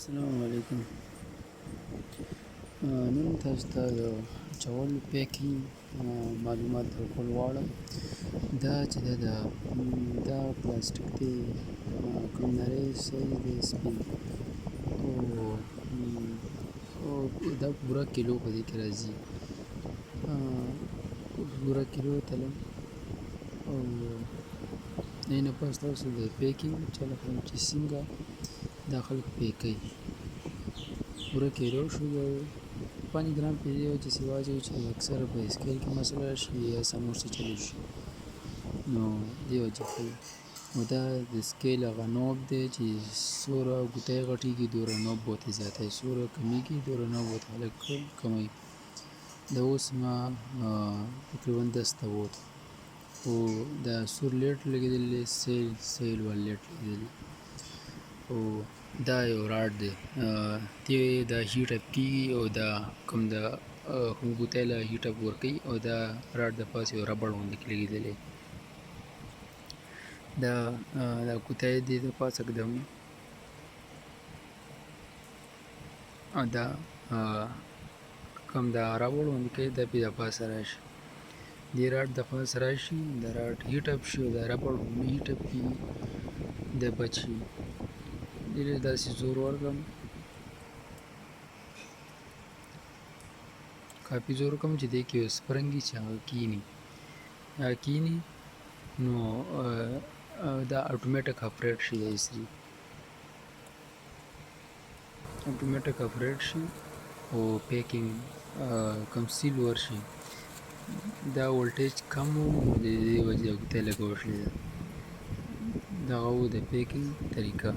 السلام علیکم. نن تاسو ته د اچولو پیکینګ معلومات درکول غواړم. دا چې دا پلاستیک دی، کوم نری سایز دی سپین، او دا پوره کیلو په دې کې راځي. پوره کیلو تلم او دې نه پس تاسو د پیکینګ چل کوم چې څنګه دا خلک پیک کوي. پوره کیلو شو، 5 ګرام پې دی چې واچوي چې اکثره په اسکیل کې مسله شي یا سموسې چلی شي، نو دې وجې ښیي. نو دا د سکیل هغه نوب دی چې څومره ګوتې غټېږي دومره نوب ورته زیاتوي، څومره کمیږي دومره نوب ورته خلک کموي. دا اوس ما تقریبا 10 ته ووت، خو دا سور لیټ لګېدلی دی، سیل والا لیټ لګېدلی، او دا یو راډ دی، دا هیټ اپ کېږي او دا کوم ګوتې له هیټ اپ ورکوي، او دا راډ د پاسه یو ربړ غوندې لګېدلی. دا ګوتې دي د پاسه ږدم، او دا کوم دا ربړ غوندې کوي دا پې د پاسه راشي، دې راډ د پاسه راشي، دا راډ هیټ اپ شي او دا ربړ هم هیټ اپ کېږي، دا بچ شي. دې ته داسې زور ورکړم، کافي زور وکړم چې دې کې یو سپرنګ وي چې هغه کېني، نو دا اټومیټک اپریټ شي، دا ایسري اټومیټک اپریټ شي او پیکینګ کوم سیل ورشي. دا ولټیج کم و، نو د دې وجې ګوتې لږه وشلېده. دغه و د پیکینګ طریقه.